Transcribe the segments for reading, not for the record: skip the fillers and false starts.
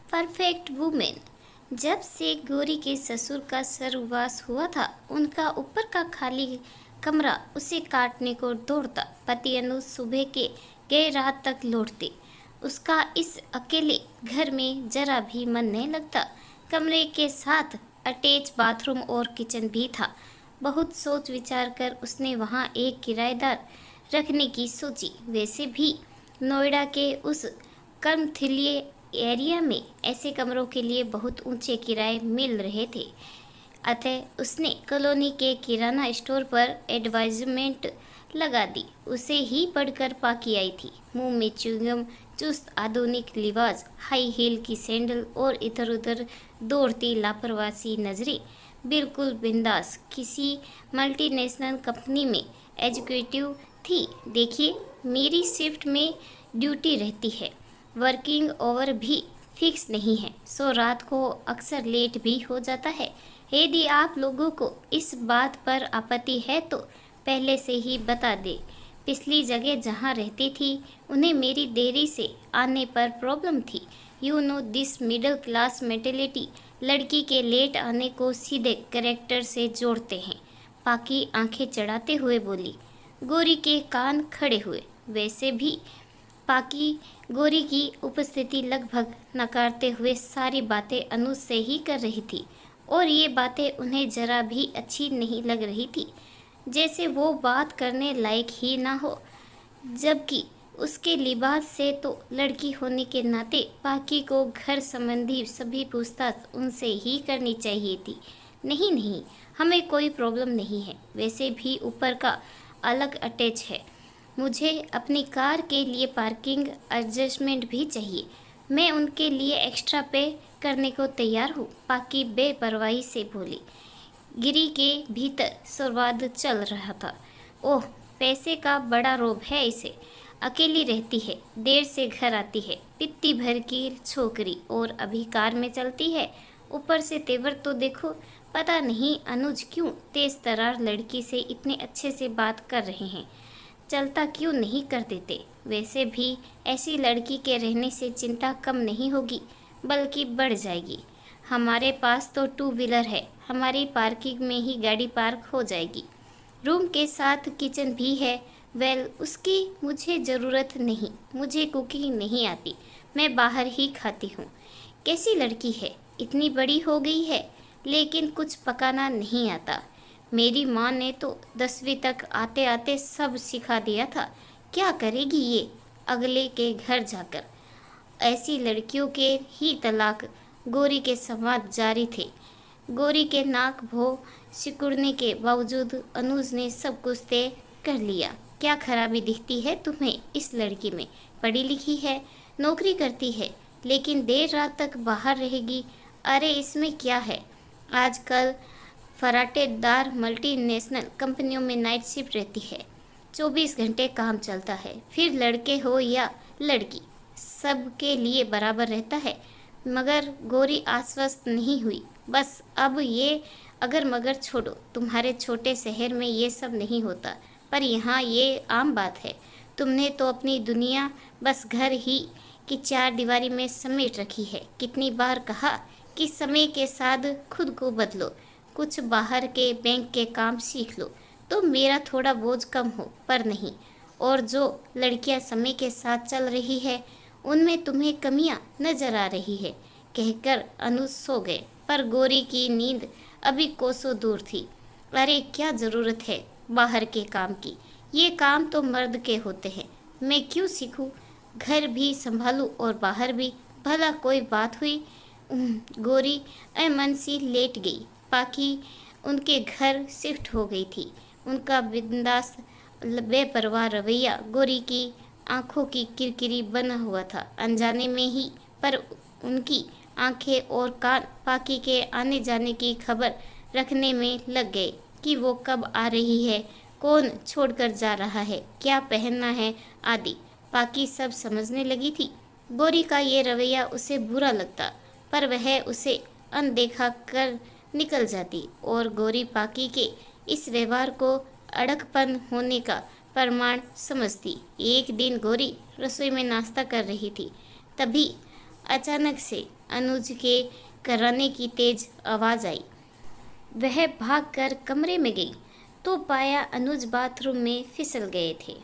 Perfect women. जब से गौरी के ससुर का सर्ववास हुआ था, उनका ऊपर का खाली कमरा उसे काटने को दौड़ता। पति अनुज सुबह के गए रात तक लौटते। उसका इस अकेले घर में जरा भी मन नहीं लगता। कमरे के साथ अटैच बाथरूम और किचन भी था। बहुत सोच विचार कर उसने वहां एक किराएदार रखने की सोची। वैसे भी नोएडा के उस कर्मथिलिय एरिया में ऐसे कमरों के लिए बहुत ऊंचे किराए मिल रहे थे। अतः उसने कॉलोनी के किराना स्टोर पर एडवर्टाइजमेंट लगा दी। उसे ही पढ़कर पाकी आई थी। मुंह में च्युइंगम, चुस्त आधुनिक लिबास, हाई हील की सैंडल और इधर उधर दौड़ती लापरवाही नजरें। बिल्कुल बिंदास किसी मल्टीनेशनल कंपनी में एग्जीक्यूटिव थी। देखिए, मेरी शिफ्ट में ड्यूटी रहती है। वर्किंग ओवर भी फिक्स नहीं है, सो रात को अक्सर लेट भी हो जाता है। यदि आप लोगों को इस बात पर आपत्ति है तो पहले से ही बता दे। पिछली जगह जहाँ रहती थी, उन्हें मेरी देरी से आने पर प्रॉब्लम थी। You know this middle class mentality. लड़की के लेट आने को सीधे कैरेक्टर से जोड़ते हैं। पाकी आंखें चढ़ाते हुए बोली। गौरी के कान खड़े हुए। वैसे भी पाकी गौरी की उपस्थिति लगभग नकारते हुए सारी बातें अनुज से ही कर रही थी, और ये बातें उन्हें जरा भी अच्छी नहीं लग रही थी, जैसे वो बात करने लायक ही ना हो। जबकि उसके लिबास से तो लड़की होने के नाते पाकी को घर संबंधी सभी पूछताछ उनसे ही करनी चाहिए थी। नहीं नहीं, हमें कोई प्रॉब्लम नहीं है। वैसे भी ऊपर का अलग अटैच है। मुझे अपनी कार के लिए पार्किंग एडजस्टमेंट भी चाहिए। मैं उनके लिए एक्स्ट्रा पे करने को तैयार हूँ, पाकी बेपरवाही से बोली। गिरी के भीतर संवाद चल रहा था। ओह, पैसे का बड़ा रोब है इसे। अकेली रहती है, देर से घर आती है, पित्ती भर की छोकरी, और अभी कार में चलती है। ऊपर से तेवर तो देखो। पता नहीं अनुज क्यों तेज तरार लड़की से इतने अच्छे से बात कर रहे हैं। चलता क्यों नहीं कर देते। वैसे भी ऐसी लड़की के रहने से चिंता कम नहीं होगी, बल्कि बढ़ जाएगी। हमारे पास तो टू व्हीलर है, हमारी पार्किंग में ही गाड़ी पार्क हो जाएगी। रूम के साथ किचन भी है। वेल, उसकी मुझे ज़रूरत नहीं। मुझे कुकिंग नहीं आती, मैं बाहर ही खाती हूँ। कैसी लड़की है, इतनी बड़ी हो गई है, लेकिन कुछ पकाना नहीं आता। मेरी माँ ने तो 10वीं तक आते आते सब सिखा दिया था। क्या करेगी ये अगले के घर जाकर। ऐसी लड़कियों के ही तलाक। गौरी के संवाद जारी थे। गौरी के नाक भो सिकुड़ने के बावजूद अनुज ने सब कुछ तय कर लिया। क्या खराबी दिखती है तुम्हें इस लड़की में। पढ़ी लिखी है, नौकरी करती है, लेकिन देर रात तक बाहर रहेगी। अरे इसमें क्या है, आजकल फराटेदार मल्टीनेशनल कंपनियों में नाइट शिफ्ट रहती है। 24 घंटे काम चलता है, फिर लड़के हो या लड़की, सबके लिए बराबर रहता है। मगर गौरी आश्वस्त नहीं हुई। बस अब ये अगर मगर छोड़ो, तुम्हारे छोटे शहर में ये सब नहीं होता, पर यहाँ ये आम बात है। तुमने तो अपनी दुनिया बस घर ही की 4 दीवारी में समेट रखी है। कितनी बार कहा कि समय के साथ खुद को बदलो, कुछ बाहर के बैंक के काम सीख लो, तो मेरा थोड़ा बोझ कम हो, पर नहीं। और जो लड़कियां समय के साथ चल रही है, उनमें तुम्हें कमियां नजर आ रही है। कहकर अनुज सो गए, पर गौरी की नींद अभी कोसों दूर थी। अरे क्या ज़रूरत है बाहर के काम की, ये काम तो मर्द के होते हैं। मैं क्यों सीखूं, घर भी संभालूं और बाहर भी। भला कोई बात हुई। गौरी अमन सी लेट गई। पाकी उनके घर शिफ्ट हो गई थी। उनका बिंदास बेपरवाह रवैया गौरी की आंखों की किरकिरी बना हुआ था अनजाने में ही, पर उनकी आंखें और कान पाकी के आने जाने की खबर रखने में लग गए कि वो कब आ रही है, कौन छोड़कर जा रहा है, क्या पहनना है आदि। पाकी सब समझने लगी थी। गौरी का ये रवैया उसे बुरा लगता, पर वह उसे अनदेखा कर निकल जाती और गौरी पाकी के इस व्यवहार को अड़कपन होने का प्रमाण समझती। एक दिन गौरी रसोई में नाश्ता कर रही थी, तभी अचानक से अनुज के कराने की तेज आवाज़ आई। वह भागकर कमरे में गई तो पाया अनुज बाथरूम में फिसल गए थे।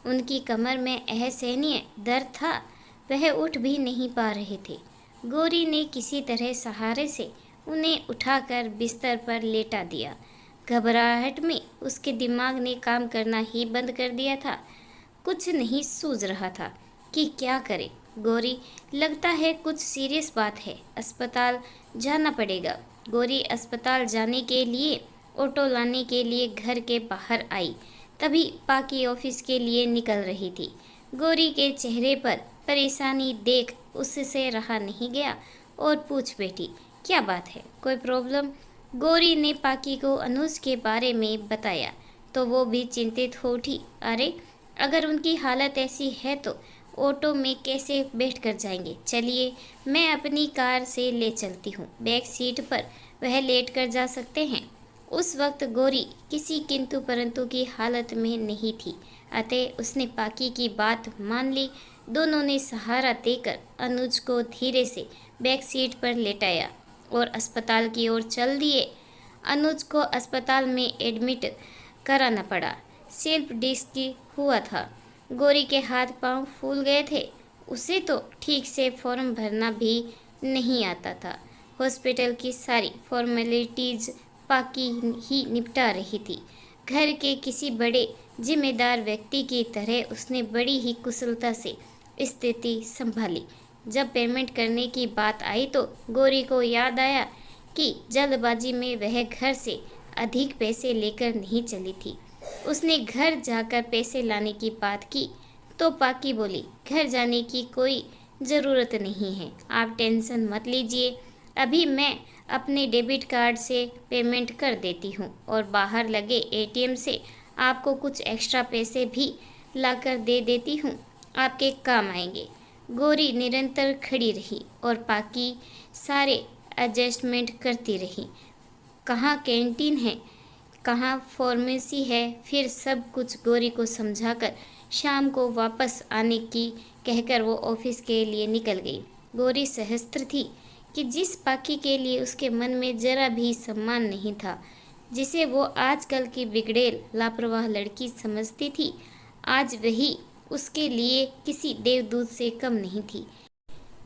उनकी कमर में असहनीय दर्द था, वह उठ भी नहीं पा रहे थे। गौरी ने किसी तरह सहारे से उन्हें उठाकर बिस्तर पर लेटा दिया। घबराहट में उसके दिमाग ने काम करना ही बंद कर दिया था। कुछ नहीं सूझ रहा था कि क्या करे। गौरी, लगता है कुछ सीरियस बात है, अस्पताल जाना पड़ेगा। गौरी अस्पताल जाने के लिए ऑटो लाने के लिए घर के बाहर आई। तभी पाकी ऑफिस के लिए निकल रही थी। गौरी के चेहरे पर परेशानी देख उससे रहा नहीं गया और पूछ बैठी, क्या बात है, कोई प्रॉब्लम? गौरी ने पाकी को अनुज के बारे में बताया तो वो भी चिंतित हो उठी। अरे, अगर उनकी हालत ऐसी है तो ऑटो में कैसे बैठकर जाएंगे? चलिए, मैं अपनी कार से ले चलती हूँ, बैक सीट पर वह लेट कर जा सकते हैं। उस वक्त गौरी किसी किंतु परंतु की हालत में नहीं थी, अतः उसने पाकी की बात मान ली। दोनों ने सहारा देकर अनुज को धीरे से बैक सीट पर लेटाया और अस्पताल की ओर चल दिए। अनुज को अस्पताल में एडमिट कराना पड़ा। स्लिप डिस्क हुआ था। गौरी के हाथ पांव फूल गए थे। उसे तो ठीक से फॉर्म भरना भी नहीं आता था। हॉस्पिटल की सारी फॉर्मेलिटीज पाकी ही निपटा रही थी। घर के किसी बड़े जिम्मेदार व्यक्ति की तरह उसने बड़ी ही कुशलता से स्थिति संभाली। जब पेमेंट करने की बात आई तो गौरी को याद आया कि जल्दबाजी में वह घर से अधिक पैसे लेकर नहीं चली थी। उसने घर जाकर पैसे लाने की बात की तो पाकी बोली, घर जाने की कोई ज़रूरत नहीं है, आप टेंशन मत लीजिए, अभी मैं अपने डेबिट कार्ड से पेमेंट कर देती हूँ और बाहर लगे एटीएम से आपको कुछ एक्स्ट्रा पैसे भी लाकर दे देती हूँ, आपके काम आएंगे। गौरी निरंतर खड़ी रही और पाकी सारे एडजस्टमेंट करती रही। कहाँ कैंटीन है, कहाँ फार्मेसी है, फिर सब कुछ गौरी को समझाकर शाम को वापस आने की कहकर वो ऑफिस के लिए निकल गई। गौरी सहस्त्र थी कि जिस पाकी के लिए उसके मन में जरा भी सम्मान नहीं था, जिसे वो आजकल की बिगड़ेल लापरवाह लड़की समझती थी, आज वही उसके लिए किसी देवदूत से कम नहीं थी।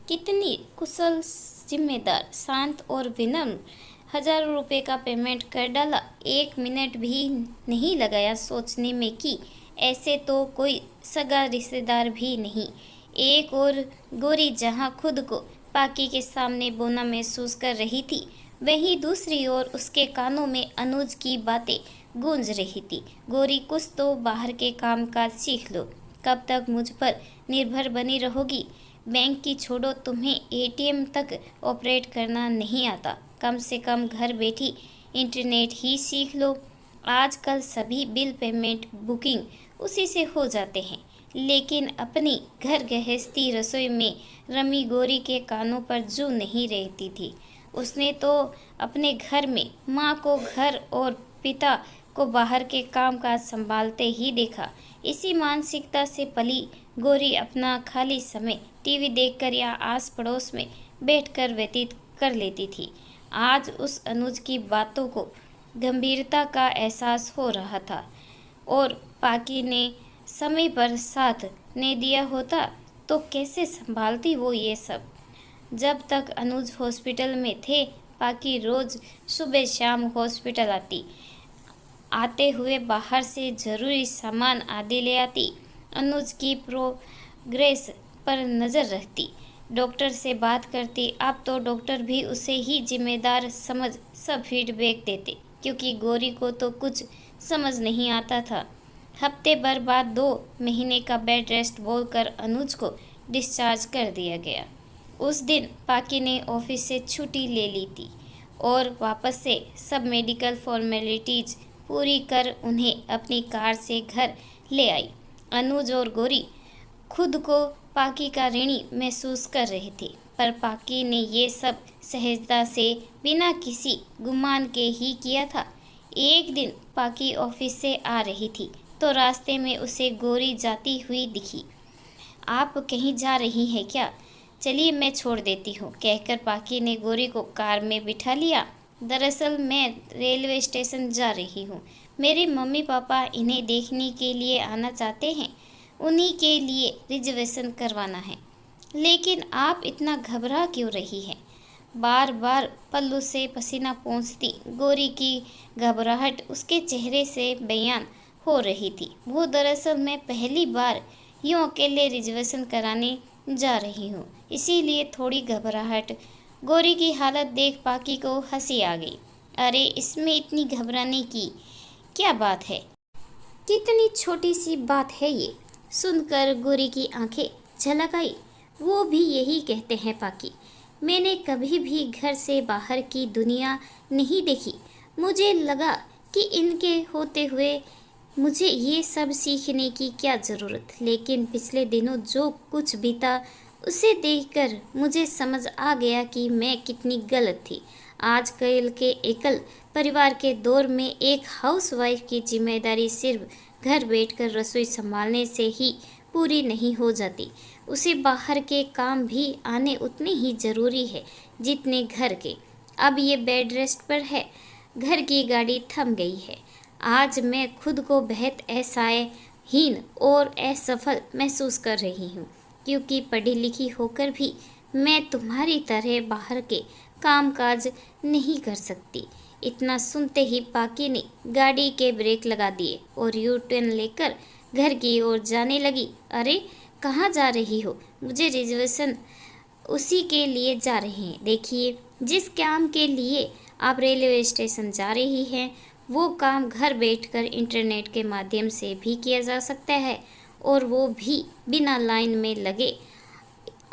कितनी कुशल, जिम्मेदार, शांत और विनम्र। हजारों रुपए का पेमेंट कर डाला। 1 मिनट भी नहीं लगाया सोचने में कि ऐसे तो कोई सगा रिश्तेदार भी नहीं। एक और गौरी जहां खुद को पाकी के सामने बोना महसूस कर रही थी, वहीं दूसरी ओर उसके कानों में अनुज की बातें गूंज रही थी। गौरी, कुछ तो बाहर के काम काज सीख लो, कब तक मुझ पर निर्भर बनी रहोगी? बैंक की छोड़ो, तुम्हें एटीएम तक ऑपरेट करना नहीं आता, कम से कम घर बैठी इंटरनेट ही सीख लो। आजकल सभी बिल पेमेंट बुकिंग उसी से हो जाते हैं। लेकिन अपनी घर गृहस्थी रसोई में रमी गौरी के कानों पर जू नहीं रहती थी। उसने तो अपने घर में माँ को घर और पिता को बाहर के काम काज संभालते ही देखा। इसी मानसिकता से पली गौरी अपना खाली समय टीवी देखकर या आस पड़ोस में बैठकर व्यतीत कर लेती थी। आज उस अनुज की बातों को गंभीरता का एहसास हो रहा था और पाकी ने समय पर साथ नहीं दिया होता तो कैसे संभालती वो ये सब। जब तक अनुज हॉस्पिटल में थे, पाकी रोज सुबह शाम हॉस्पिटल आते हुए बाहर से ज़रूरी सामान आदि ले आती, अनुज की प्रोग्रेस पर नज़र रखती, डॉक्टर से बात करती। अब तो डॉक्टर भी उसे ही जिम्मेदार समझ सब फीडबैक देते, क्योंकि गौरी को तो कुछ समझ नहीं आता था। हफ्ते भर बाद 2 महीने का बेड रेस्ट बोलकर अनुज को डिस्चार्ज कर दिया गया। उस दिन पाकी ने ऑफिस से छुट्टी ले ली थी और वापस से सब मेडिकल फॉर्मेलिटीज पूरी कर उन्हें अपनी कार से घर ले आई। अनुज और गौरी खुद को पाकी का ऋणी महसूस कर रहे थे, पर पाकी ने ये सब सहजता से बिना किसी गुमान के ही किया था। एक दिन पाकी ऑफिस से आ रही थी तो रास्ते में उसे गौरी जाती हुई दिखी। आप कहीं जा रही हैं क्या? चलिए मैं छोड़ देती हूँ, कहकर पाकी ने गौरी को कार में बिठा लिया। दरअसल मैं रेलवे स्टेशन जा रही हूँ। मेरे मम्मी पापा इन्हें देखने के लिए आना चाहते हैं, उन्हीं के लिए रिजर्वेशन करवाना है। लेकिन आप इतना घबरा क्यों रही हैं? बार बार पल्लू से पसीना पोंछती गौरी की घबराहट उसके चेहरे से बयान हो रही थी। वो दरअसल मैं पहली बार यूँ अकेले रिजर्वेशन कराने जा रही हूँ, इसीलिए थोड़ी घबराहट। गौरी की हालत देख पाकी को हंसी आ गई। अरे इसमें इतनी घबराने की क्या बात है? कितनी छोटी सी बात है ये। सुनकर गौरी की आंखें झलक आई। वो भी यही कहते हैं पाकी। मैंने कभी भी घर से बाहर की दुनिया नहीं देखी। मुझे लगा कि इनके होते हुए मुझे ये सब सीखने की क्या ज़रूरत। लेकिन पिछले दिनों जो कुछ बीता उसे देखकर मुझे समझ आ गया कि मैं कितनी गलत थी। आजकल के एकल परिवार के दौर में एक हाउसवाइफ की जिम्मेदारी सिर्फ घर बैठकर रसोई संभालने से ही पूरी नहीं हो जाती। उसे बाहर के काम भी आने उतने ही ज़रूरी है जितने घर के। अब ये बेड रेस्ट पर है, घर की गाड़ी थम गई है। आज मैं खुद को बेहद असहायहीन और असफल महसूस कर रही हूँ, क्योंकि पढ़ी लिखी होकर भी मैं तुम्हारी तरह बाहर के कामकाज नहीं कर सकती। इतना सुनते ही पाकी ने गाड़ी के ब्रेक लगा दिए और यू टर्न लेकर घर की ओर जाने लगी। अरे कहाँ जा रही हो? मुझे रिजर्वेशन उसी के लिए जा रहे हैं। देखिए, जिस काम के लिए आप रेलवे स्टेशन जा रही हैं वो काम घर बैठकर इंटरनेट के माध्यम से भी किया जा सकता है, और वो भी बिना लाइन में लगे।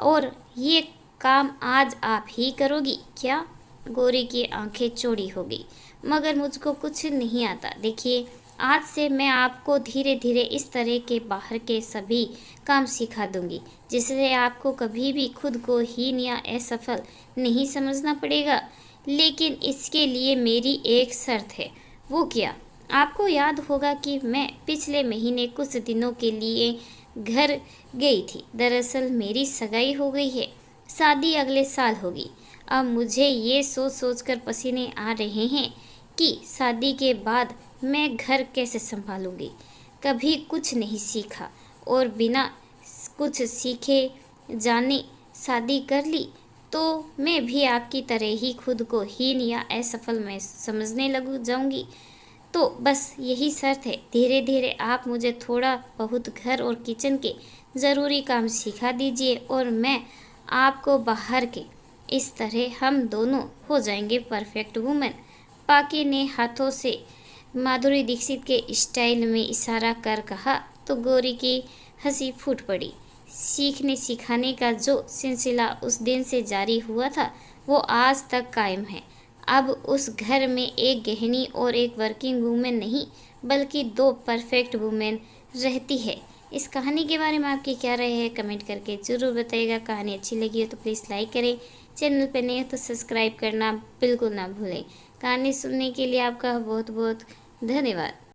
और ये काम आज आप ही करोगी क्या? गौरी की आंखें चौड़ी हो गई। मगर मुझको कुछ नहीं आता। देखिए, आज से मैं आपको धीरे धीरे इस तरह के बाहर के सभी काम सिखा दूंगी, जिससे आपको कभी भी खुद को हीन या असफल नहीं समझना पड़ेगा। लेकिन इसके लिए मेरी एक शर्त है। वो क्या? आपको याद होगा कि मैं पिछले महीने कुछ दिनों के लिए घर गई थी। दरअसल मेरी सगाई हो गई है, शादी अगले साल होगी। अब मुझे ये सोच सोचकर पसीने आ रहे हैं कि शादी के बाद मैं घर कैसे संभालूंगी। कभी कुछ नहीं सीखा और बिना कुछ सीखे जाने शादी कर ली तो मैं भी आपकी तरह ही खुद को हीन या असफल में समझने लगू जाऊंगी। तो बस यही शर्त है। धीरे धीरे आप मुझे थोड़ा बहुत घर और किचन के ज़रूरी काम सिखा दीजिए और मैं आपको बाहर के। इस तरह हम दोनों हो जाएंगे परफेक्ट वुमेन। पाकी ने हाथों से माधुरी दीक्षित के स्टाइल में इशारा कर कहा तो गौरी की हंसी फूट पड़ी। सीखने सिखाने का जो सिलसिला उस दिन से जारी हुआ था वो आज तक कायम है। अब उस घर में एक गृहिणी और एक वर्किंग वूमेन नहीं बल्कि दो परफेक्ट वूमेन रहती है। इस कहानी के बारे में आपकी क्या राय है कमेंट करके ज़रूर बताइएगा। कहानी अच्छी लगी हो तो प्लीज़ लाइक करें, चैनल पर नए हो तो सब्सक्राइब करना बिल्कुल ना भूलें। कहानी सुनने के लिए आपका बहुत बहुत धन्यवाद।